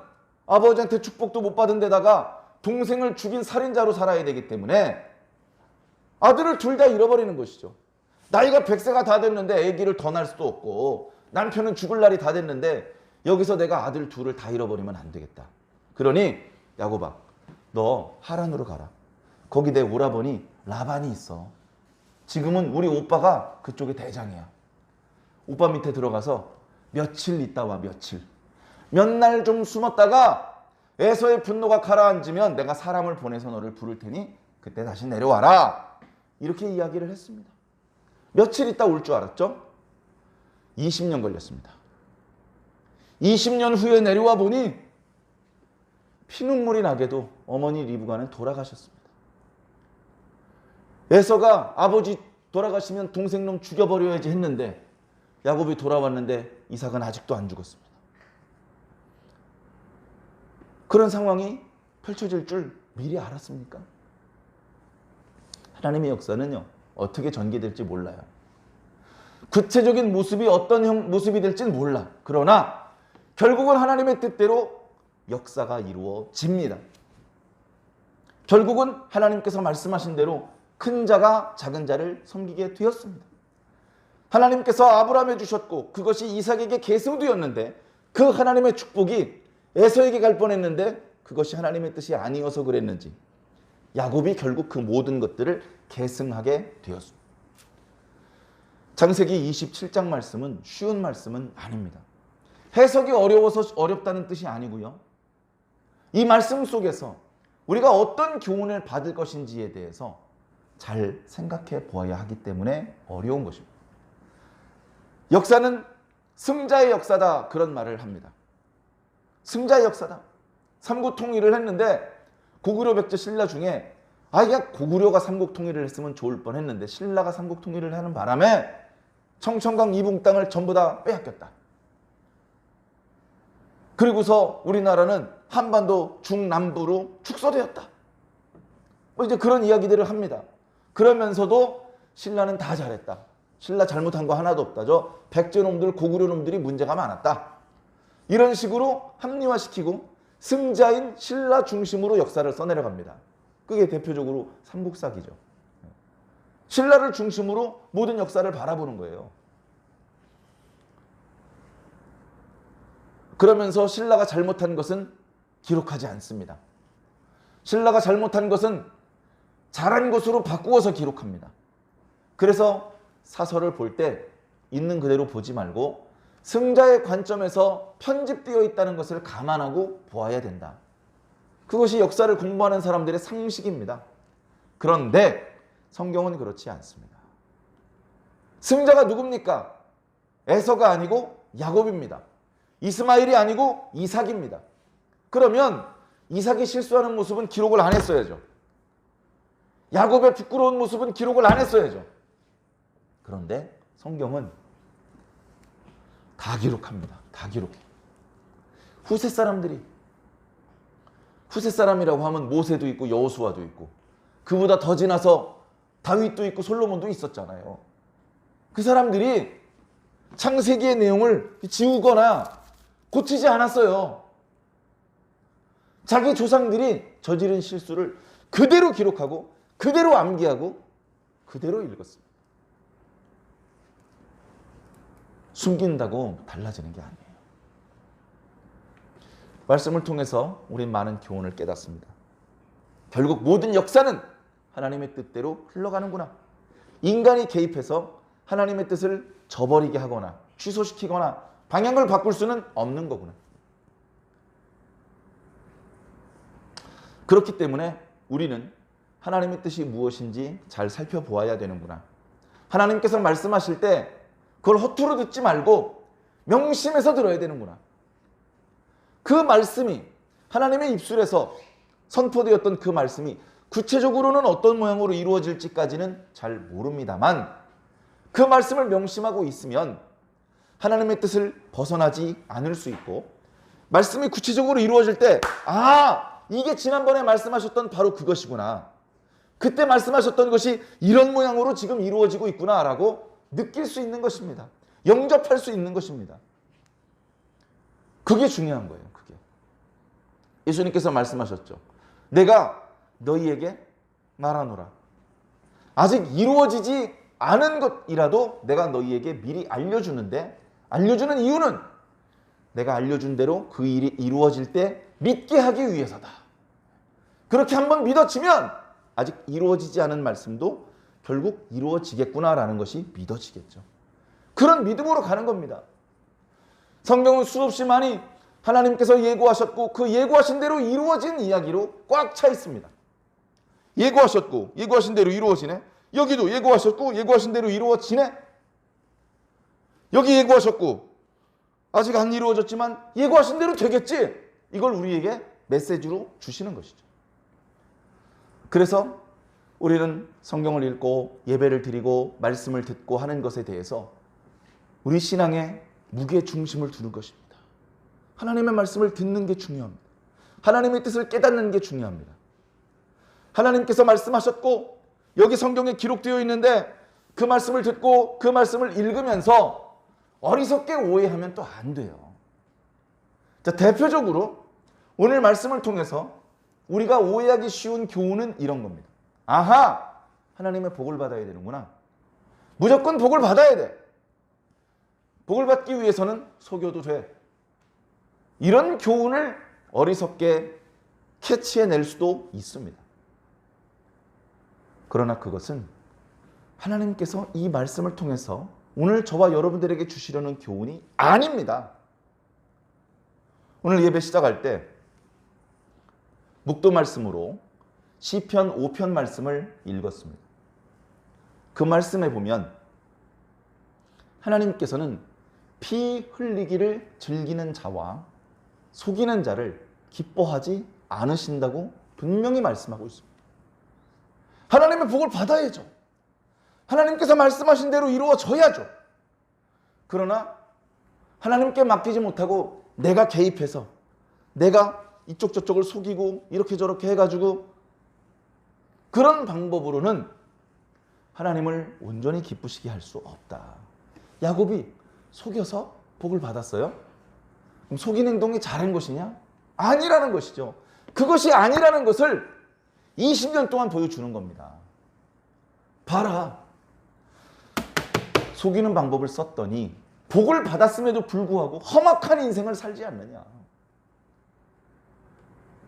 아버지한테 축복도 못 받은 데다가 동생을 죽인 살인자로 살아야 되기 때문에 아들을 둘 다 잃어버리는 것이죠. 나이가 100세가 다 됐는데 아기를 더 낳을 수도 없고 남편은 죽을 날이 다 됐는데 여기서 내가 아들 둘을 다 잃어버리면 안 되겠다. 그러니 야곱아, 너 하란으로 가라. 거기 내 오라버니 라반이 있어. 지금은 우리 오빠가 그쪽에 대장이야. 오빠 밑에 들어가서 며칠 있다 와. 며칠. 몇 날 좀 숨었다가 에서의 분노가 가라앉으면 내가 사람을 보내서 너를 부를 테니 그때 다시 내려와라. 이렇게 이야기를 했습니다. 며칠 있다 올 줄 알았죠? 20년 걸렸습니다. 20년 후에 내려와 보니 피눈물이 나게도 어머니 리브가는 돌아가셨습니다. 에서가 아버지 돌아가시면 동생놈 죽여버려야지 했는데 야곱이 돌아왔는데 이삭은 아직도 안 죽었습니다. 그런 상황이 펼쳐질 줄 미리 알았습니까? 하나님의 역사는요, 어떻게 전개될지 몰라요. 구체적인 모습이 어떤 모습이 될지는 몰라. 그러나 결국은 하나님의 뜻대로 역사가 이루어집니다. 결국은 하나님께서 말씀하신 대로 큰 자가 작은 자를 섬기게 되었습니다. 하나님께서 아브라함에 주셨고 그것이 이삭에게 계승되었는데 그 하나님의 축복이 에서에게 갈 뻔했는데 그것이 하나님의 뜻이 아니어서 그랬는지 야곱이 결국 그 모든 것들을 계승하게 되었습니다. 창세기 27장 말씀은 쉬운 말씀은 아닙니다. 해석이 어려워서 어렵다는 뜻이 아니고요. 이 말씀 속에서 우리가 어떤 교훈을 받을 것인지에 대해서 잘 생각해 보아야 하기 때문에 어려운 것입니다. 역사는 승자의 역사다, 그런 말을 합니다. 승자의 역사다. 삼국 통일을 했는데 고구려 백제 신라 중에 그냥 고구려가 삼국 통일을 했으면 좋을 뻔했는데 신라가 삼국 통일을 하는 바람에 청천강 이북 땅을 전부 다 빼앗겼다. 그리고서 우리나라는 한반도 중남부로 축소되었다. 이제 그런 이야기들을 합니다. 그러면서도 신라는 다 잘했다. 신라 잘못한 거 하나도 없다. 저 백제놈들, 고구려놈들이 문제가 많았다. 이런 식으로 합리화시키고 승자인 신라 중심으로 역사를 써내려갑니다. 그게 대표적으로 삼국사기죠. 신라를 중심으로 모든 역사를 바라보는 거예요. 그러면서 신라가 잘못한 것은 기록하지 않습니다. 신라가 잘못한 것은 잘한 것으로 바꾸어서 기록합니다. 그래서 사설을 볼 때 있는 그대로 보지 말고 승자의 관점에서 편집되어 있다는 것을 감안하고 보아야 된다. 그것이 역사를 공부하는 사람들의 상식입니다. 그런데 성경은 그렇지 않습니다. 승자가 누굽니까? 에서가 아니고 야곱입니다. 이스마엘이 아니고 이삭입니다. 그러면 이삭이 실수하는 모습은 기록을 안 했어야죠. 야곱의 부끄러운 모습은 기록을 안 했어야죠. 그런데 성경은 다 기록합니다. 다 기록해. 후세 사람이라고 하면 모세도 있고 여호수아도 있고 그보다 더 지나서 다윗도 있고 솔로몬도 있었잖아요. 그 사람들이 창세기의 내용을 지우거나 고치지 않았어요. 자기 조상들이 저지른 실수를 그대로 기록하고 그대로 암기하고 그대로 읽었습니다. 숨긴다고 달라지는 게 아니에요. 말씀을 통해서 우린 많은 교훈을 깨닫습니다. 결국 모든 역사는 하나님의 뜻대로 흘러가는구나. 인간이 개입해서 하나님의 뜻을 저버리게 하거나 취소시키거나 방향을 바꿀 수는 없는 거구나. 그렇기 때문에 우리는 하나님의 뜻이 무엇인지 잘 살펴보아야 되는구나. 하나님께서 말씀하실 때 그걸 허투루 듣지 말고 명심해서 들어야 되는구나. 그 말씀이 하나님의 입술에서 선포되었던 그 말씀이 구체적으로는 어떤 모양으로 이루어질지까지는 잘 모릅니다만 그 말씀을 명심하고 있으면 하나님의 뜻을 벗어나지 않을 수 있고 말씀이 구체적으로 이루어질 때 이게 지난번에 말씀하셨던 바로 그것이구나. 그때 말씀하셨던 것이 이런 모양으로 지금 이루어지고 있구나라고 느낄 수 있는 것입니다. 영접할 수 있는 것입니다. 그게 중요한 거예요. 그게. 예수님께서 말씀하셨죠. 내가 너희에게 말하노라. 아직 이루어지지 않은 것이라도 내가 너희에게 미리 알려주는데 알려주는 이유는 내가 알려준 대로 그 일이 이루어질 때 믿게 하기 위해서다. 그렇게 한번 믿어지면 아직 이루어지지 않은 말씀도 결국 이루어지겠구나라는 것이 믿어지겠죠. 그런 믿음으로 가는 겁니다. 성경은 수없이 많이 하나님께서 예고하셨고 그 예고하신 대로 이루어진 이야기로 꽉 차 있습니다. 예고하셨고 예고하신 대로 이루어지네. 여기도 예고하셨고 예고하신 대로 이루어지네. 여기 예고하셨고 아직 안 이루어졌지만 예고하신 대로 되겠지. 이걸 우리에게 메시지로 주시는 것이죠. 그래서 우리는 성경을 읽고 예배를 드리고 말씀을 듣고 하는 것에 대해서 우리 신앙에 무게 중심을 두는 것입니다. 하나님의 말씀을 듣는 게 중요합니다. 하나님의 뜻을 깨닫는 게 중요합니다. 하나님께서 말씀하셨고 여기 성경에 기록되어 있는데 그 말씀을 듣고 그 말씀을 읽으면서 어리석게 오해하면 또 안 돼요. 자, 대표적으로 오늘 말씀을 통해서 우리가 오해하기 쉬운 교훈은 이런 겁니다. 아하! 하나님의 복을 받아야 되는구나. 무조건 복을 받아야 돼. 복을 받기 위해서는 속여도 돼. 이런 교훈을 어리석게 캐치해낼 수도 있습니다. 그러나 그것은 하나님께서 이 말씀을 통해서 오늘 저와 여러분들에게 주시려는 교훈이 아닙니다. 오늘 예배 시작할 때 묵도 말씀으로 시편 5편 말씀을 읽었습니다. 그 말씀에 보면 하나님께서는 피 흘리기를 즐기는 자와 속이는 자를 기뻐하지 않으신다고 분명히 말씀하고 있습니다. 하나님의 복을 받아야죠. 하나님께서 말씀하신 대로 이루어져야죠. 그러나 하나님께 맡기지 못하고 내가 개입해서 내가 이쪽 저쪽을 속이고 이렇게 저렇게 해가지고 그런 방법으로는 하나님을 온전히 기쁘시게 할 수 없다. 야곱이 속여서 복을 받았어요? 그럼 속인 행동이 잘한 것이냐? 아니라는 것이죠. 그것이 아니라는 것을 20년 동안 보여주는 겁니다. 봐라. 속이는 방법을 썼더니 복을 받았음에도 불구하고 험악한 인생을 살지 않느냐.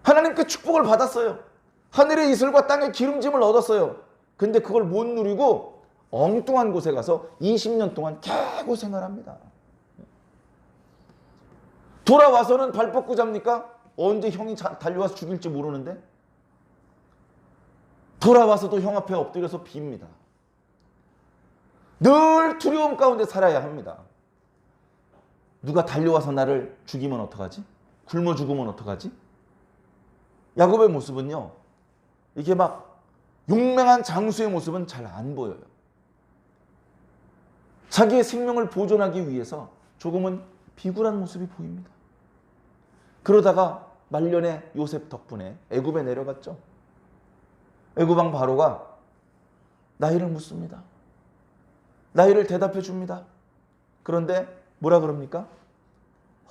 하나님께 축복을 받았어요. 하늘의 이슬과 땅의 기름짐을 얻었어요. 근데 그걸 못 누리고 엉뚱한 곳에 가서 20년 동안 개고생을 합니다. 돌아와서는 발 뻗고 잡니까? 언제 형이 달려와서 죽일지 모르는데 돌아와서도 형 앞에 엎드려서 빕니다. 늘 두려움 가운데 살아야 합니다. 누가 달려와서 나를 죽이면 어떡하지? 굶어 죽으면 어떡하지? 야곱의 모습은요, 이게 막 용맹한 장수의 모습은 잘 안 보여요. 자기의 생명을 보존하기 위해서 조금은 비굴한 모습이 보입니다. 그러다가 말년에 요셉 덕분에 애굽에 내려갔죠. 애굽 왕 바로가 나이를 묻습니다. 나이를 대답해 줍니다. 그런데 뭐라 그럽니까?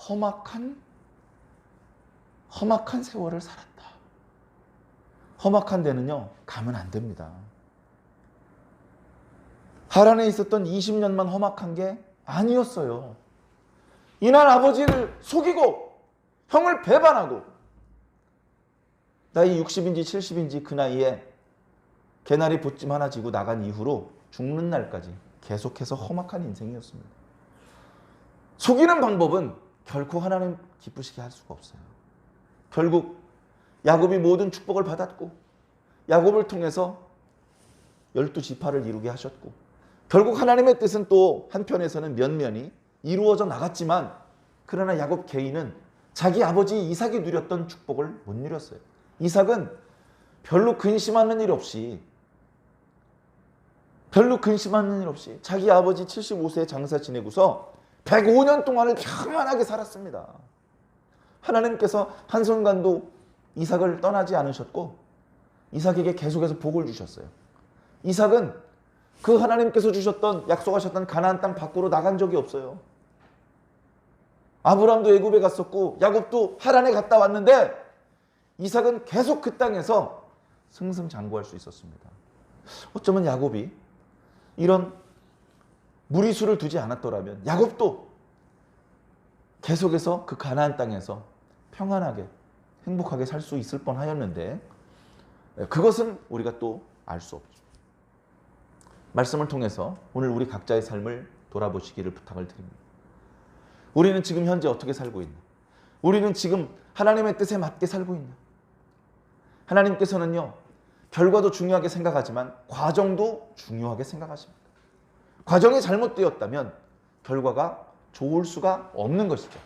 험악한 세월을 살았다. 험악한 데는요, 가면 안 됩니다. 하란에 있었던 20년만 험악한 게 아니었어요. 이날 아버지를 속이고 형을 배반하고 나이 60인지 70인지 그 나이에 개나리 보찜 하나 지고 나간 이후로 죽는 날까지 계속해서 험악한 인생이었습니다. 속이는 방법은 결코 하나님 기쁘시게 할 수가 없어요. 결국 야곱이 모든 축복을 받았고 야곱을 통해서 12지파를 이루게 하셨고 결국 하나님의 뜻은 또 한편에서는 면면이 이루어져 나갔지만 그러나 야곱 개인은 자기 아버지 이삭이 누렸던 축복을 못 누렸어요. 이삭은 별로 근심하는 일 없이 자기 아버지 75세 장사 지내고서 105년 동안을 평안하게 살았습니다. 하나님께서 한순간도 이삭을 떠나지 않으셨고 이삭에게 계속해서 복을 주셨어요. 이삭은 그 하나님께서 주셨던 약속하셨던 가나안 땅 밖으로 나간 적이 없어요. 아브라함도 애굽에 갔었고 야곱도 하란에 갔다 왔는데 이삭은 계속 그 땅에서 승승장구할 수 있었습니다. 어쩌면 야곱이 이런 무리수를 두지 않았더라면 야곱도 계속해서 그 가나안 땅에서 평안하게 행복하게 살 수 있을 뻔하였는데 그것은 우리가 또 알 수 없죠. 말씀을 통해서 오늘 우리 각자의 삶을 돌아보시기를 부탁을 드립니다. 우리는 지금 현재 어떻게 살고 있나? 우리는 지금 하나님의 뜻에 맞게 살고 있나? 하나님께서는요, 결과도 중요하게 생각하지만 과정도 중요하게 생각하십니다. 과정이 잘못되었다면 결과가 좋을 수가 없는 것이죠.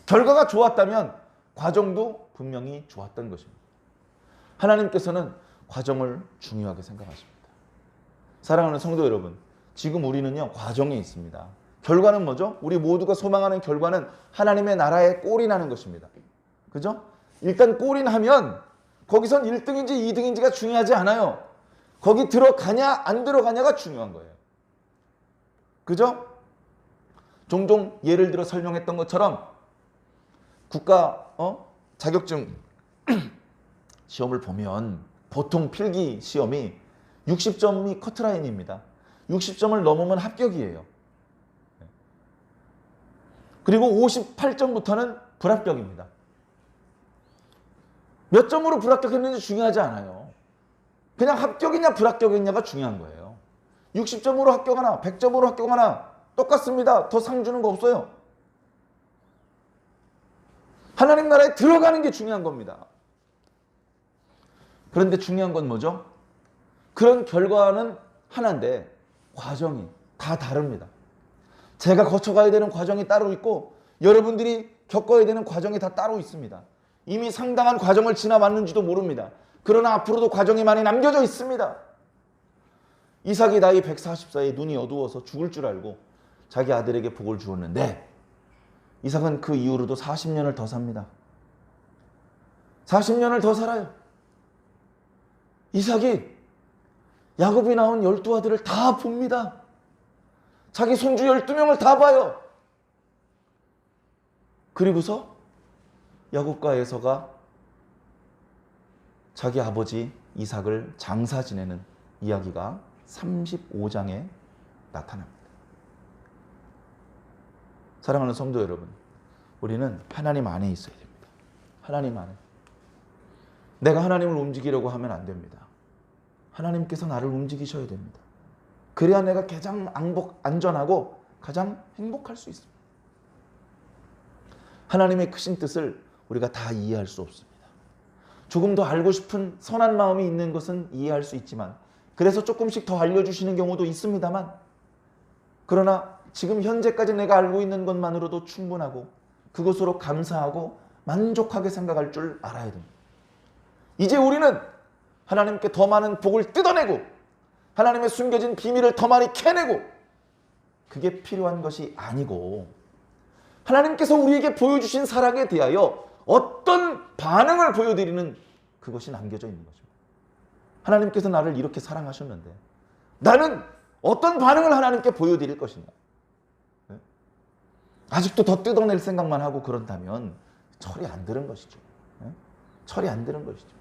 결과가 좋았다면 과정도 분명히 좋았던 것입니다. 하나님께서는 과정을 중요하게 생각하십니다. 사랑하는 성도 여러분, 지금 우리는요, 과정에 있습니다. 결과는 뭐죠? 우리 모두가 소망하는 결과는 하나님의 나라에 꼴이 나는 것입니다. 그죠? 일단 꼴이 나면 거기선 1등인지 2등인지가 중요하지 않아요. 거기 들어가냐 안 들어가냐가 중요한 거예요. 그죠? 종종 예를 들어 설명했던 것처럼 국가 자격증 시험을 보면 보통 필기 시험이 60점이 커트라인입니다. 60점을 넘으면 합격이에요. 그리고 58점부터는 불합격입니다. 몇 점으로 불합격했는지 중요하지 않아요. 그냥 합격이냐 불합격이냐가 중요한 거예요. 60점으로 합격하나 100점으로 합격하나 똑같습니다. 더 상 주는 거 없어요. 하나님 나라에 들어가는 게 중요한 겁니다. 그런데 중요한 건 뭐죠? 그런 결과는 하나인데 과정이 다 다릅니다. 제가 거쳐가야 되는 과정이 따로 있고 여러분들이 겪어야 되는 과정이 다 따로 있습니다. 이미 상당한 과정을 지나왔는지도 모릅니다. 그러나 앞으로도 과정이 많이 남겨져 있습니다. 이삭이 나이 140세에 눈이 어두워서 죽을 줄 알고 자기 아들에게 복을 주었는데 이삭은 그 이후로도 40년을 더 삽니다. 40년을 더 살아요. 이삭이 야곱이 낳은 12아들을 다 봅니다. 자기 손주 12명을 다 봐요. 그리고서 야곱과 에서가 자기 아버지 이삭을 장사 지내는 이야기가 35장에 나타납니다. 사랑하는 성도 여러분, 우리는 하나님 안에 있어야 됩니다. 하나님 안에. 내가 하나님을 움직이려고 하면 안 됩니다. 하나님께서 나를 움직이셔야 됩니다. 그래야 내가 가장 안전하고 가장 행복할 수 있습니다. 하나님의 크신 뜻을 우리가 다 이해할 수 없습니다. 조금 더 알고 싶은 선한 마음이 있는 것은 이해할 수 있지만 그래서 조금씩 더 알려주시는 경우도 있습니다만 그러나 지금 현재까지 내가 알고 있는 것만으로도 충분하고 그것으로 감사하고 만족하게 생각할 줄 알아야 됩니다. 이제 우리는 하나님께 더 많은 복을 뜯어내고 하나님의 숨겨진 비밀을 더 많이 캐내고 그게 필요한 것이 아니고 하나님께서 우리에게 보여주신 사랑에 대하여 어떤 반응을 보여드리는 그것이 남겨져 있는 것입니다. 하나님께서 나를 이렇게 사랑하셨는데 나는 어떤 반응을 하나님께 보여드릴 것이냐. 아직도 더 뜯어낼 생각만 하고 그런다면 철이 안 드는 것이죠. 철이 안 드는 것이죠.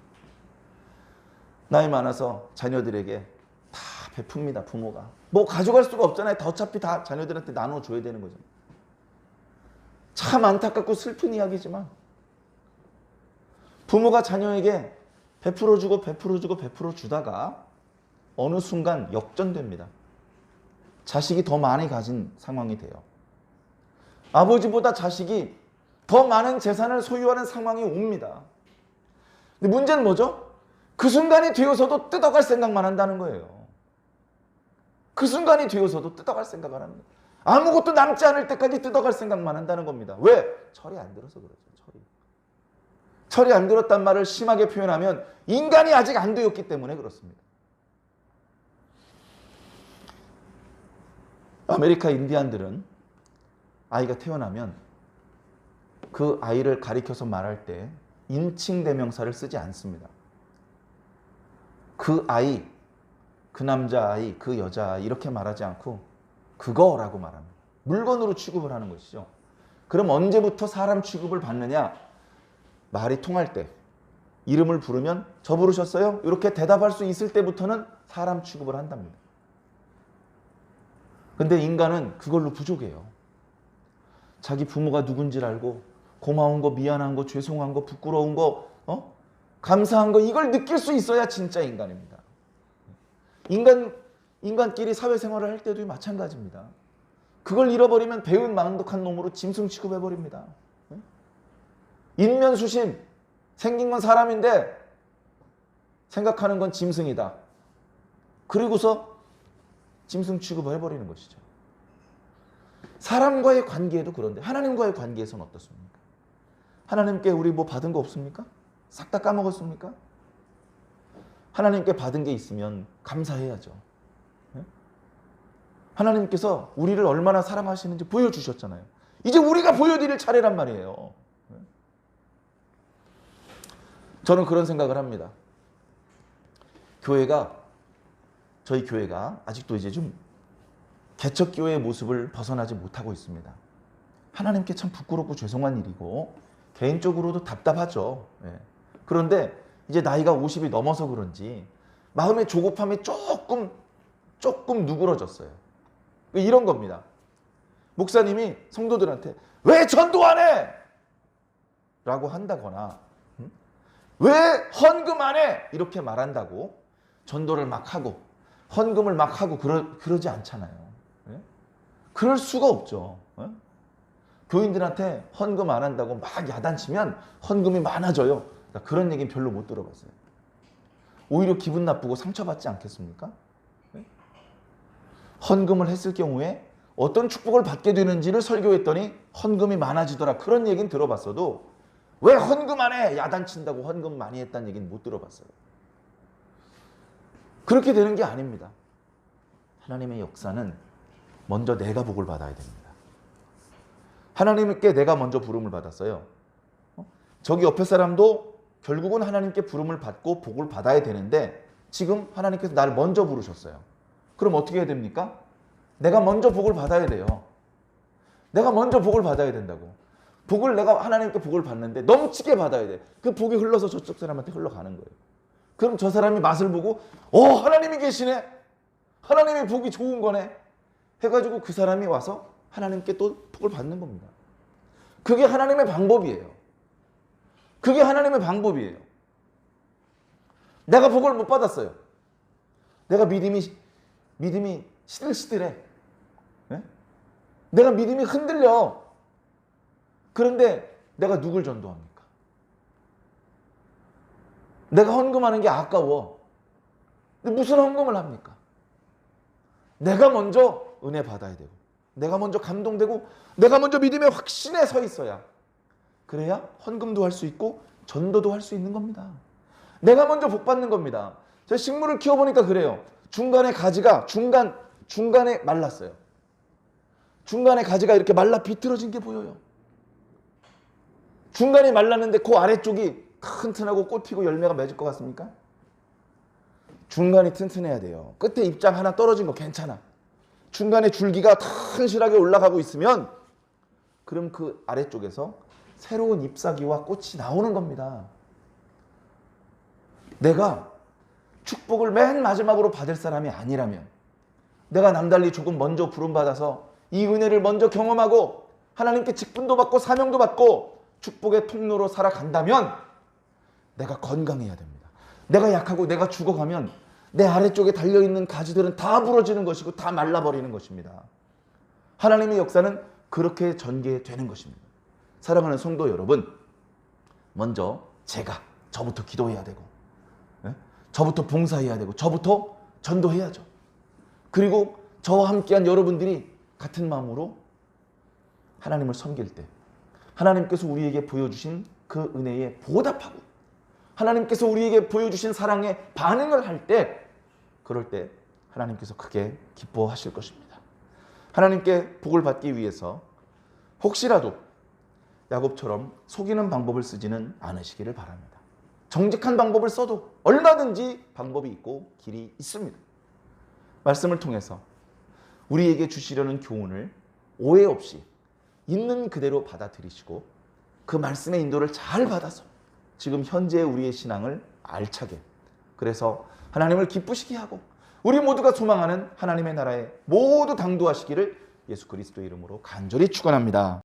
나이 많아서 자녀들에게 다 베풉니다. 부모가. 뭐 가져갈 수가 없잖아요. 어차피 다 자녀들한테 나눠줘야 되는 거죠. 참 안타깝고 슬픈 이야기지만 부모가 자녀에게 베풀어 주다가 어느 순간 역전됩니다. 자식이 더 많이 가진 상황이 돼요. 아버지보다 자식이 더 많은 재산을 소유하는 상황이 옵니다. 근데 문제는 뭐죠? 그 순간이 되어서도 뜯어갈 생각만 한다는 거예요. 그 순간이 되어서도 뜯어갈 생각을 합니다. 아무것도 남지 않을 때까지 뜯어갈 생각만 한다는 겁니다. 왜? 철이 안 들어서 그러죠. 철이 안 들었단 말을 심하게 표현하면 인간이 아직 안 되었기 때문에 그렇습니다. 아메리카 인디안들은 아이가 태어나면 그 아이를 가리켜서 말할 때 인칭 대명사를 쓰지 않습니다. 그 아이, 그 남자아이, 그 여자아이 이렇게 말하지 않고 그거라고 말합니다. 물건으로 취급을 하는 것이죠. 그럼 언제부터 사람 취급을 받느냐? 말이 통할 때 이름을 부르면 저 부르셨어요? 이렇게 대답할 수 있을 때부터는 사람 취급을 한답니다. 근데 인간은 그걸로 부족해요. 자기 부모가 누군지를 알고 고마운 거, 미안한 거, 죄송한 거, 부끄러운 거, 감사한 거 이걸 느낄 수 있어야 진짜 인간입니다. 인간끼리 사회생활을 할 때도 마찬가지입니다. 그걸 잃어버리면 배은 망덕한 놈으로 짐승 취급해버립니다. 인면수심 생긴 건 사람인데 생각하는 건 짐승이다. 그리고서 짐승 취급을 해버리는 것이죠. 사람과의 관계에도 그런데 하나님과의 관계에서는 어떻습니까? 하나님께 우리 뭐 받은 거 없습니까? 싹 다 까먹었습니까? 하나님께 받은 게 있으면 감사해야죠. 하나님께서 우리를 얼마나 사랑하시는지 보여주셨잖아요. 이제 우리가 보여드릴 차례란 말이에요. 저는 그런 생각을 합니다. 저희 교회가 아직도 이제 좀 개척교회의 모습을 벗어나지 못하고 있습니다. 하나님께 참 부끄럽고 죄송한 일이고 개인적으로도 답답하죠. 그런데 이제 나이가 50이 넘어서 그런지 마음의 조급함이 조금 누그러졌어요. 이런 겁니다. 목사님이 성도들한테 왜 전도 안 해? 라고 한다거나 왜 헌금 안 해? 이렇게 말한다고 전도를 막 하고 헌금을 막 하고 그러지 않잖아요. 그럴 수가 없죠. 교인들한테 헌금 안 한다고 막 야단치면 헌금이 많아져요. 그런 얘기는 별로 못 들어봤어요. 오히려 기분 나쁘고 상처받지 않겠습니까? 헌금을 했을 경우에 어떤 축복을 받게 되는지를 설교했더니 헌금이 많아지더라. 그런 얘기는 들어봤어도 왜 헌금 안 해? 야단친다고 헌금 많이 했다는 얘기는 못 들어봤어요. 그렇게 되는 게 아닙니다. 하나님의 역사는 먼저 내가 복을 받아야 됩니다. 하나님께 내가 먼저 부름을 받았어요. 저기 옆에 사람도 결국은 하나님께 부름을 받고 복을 받아야 되는데 지금 하나님께서 나를 먼저 부르셨어요. 그럼 어떻게 해야 됩니까? 내가 먼저 복을 받아야 돼요. 내가 먼저 복을 받아야 된다고. 내가 하나님께 복을 받는데 넘치게 받아야 돼. 그 복이 흘러서 저쪽 사람한테 흘러가는 거예요. 그럼 저 사람이 맛을 보고 하나님이 계시네. 하나님의 복이 좋은 거네. 해가지고 그 사람이 와서 하나님께 또 복을 받는 겁니다. 그게 하나님의 방법이에요. 그게 하나님의 방법이에요. 내가 복을 못 받았어요. 내가 믿음이 시들시들해. 내가 믿음이 흔들려. 그런데 내가 누굴 전도합니까? 내가 헌금하는 게 아까워. 근데 무슨 헌금을 합니까? 내가 먼저 은혜 받아야 되고 내가 먼저 감동되고 내가 먼저 믿음의 확신에 서 있어야 그래야 헌금도 할 수 있고 전도도 할 수 있는 겁니다. 내가 먼저 복 받는 겁니다. 제가 식물을 키워보니까 그래요. 중간에 가지가 중간에 말랐어요. 중간에 가지가 이렇게 말라 비틀어진 게 보여요. 중간에 말랐는데 그 아래쪽이 튼튼하고 꽃 피고 열매가 맺을 것 같습니까? 중간이 튼튼해야 돼요. 끝에 잎장 하나 떨어진 거 괜찮아. 중간에 줄기가 튼실하게 올라가고 있으면 그럼 그 아래쪽에서 새로운 잎사귀와 꽃이 나오는 겁니다. 내가 축복을 맨 마지막으로 받을 사람이 아니라면 내가 남달리 조금 먼저 부름받아서 이 은혜를 먼저 경험하고 하나님께 직분도 받고 사명도 받고 축복의 통로로 살아간다면 내가 건강해야 됩니다. 내가 약하고 내가 죽어가면 내 아래쪽에 달려있는 가지들은 다 부러지는 것이고 다 말라버리는 것입니다. 하나님의 역사는 그렇게 전개되는 것입니다. 사랑하는 성도 여러분, 먼저 저부터 기도해야 되고 저부터 봉사해야 되고 저부터 전도해야죠. 그리고 저와 함께한 여러분들이 같은 마음으로 하나님을 섬길 때 하나님께서 우리에게 보여주신 그 은혜에 보답하고 하나님께서 우리에게 보여주신 사랑에 반응을 할 때 그럴 때 하나님께서 크게 기뻐하실 것입니다. 하나님께 복을 받기 위해서 혹시라도 야곱처럼 속이는 방법을 쓰지는 않으시기를 바랍니다. 정직한 방법을 써도 얼마든지 방법이 있고 길이 있습니다. 말씀을 통해서 우리에게 주시려는 교훈을 오해 없이 있는 그대로 받아들이시고 그 말씀의 인도를 잘 받아서 지금 현재 우리의 신앙을 알차게 그래서 하나님을 기쁘시게 하고 우리 모두가 소망하는 하나님의 나라에 모두 당도하시기를 예수 그리스도의 이름으로 간절히 축원합니다.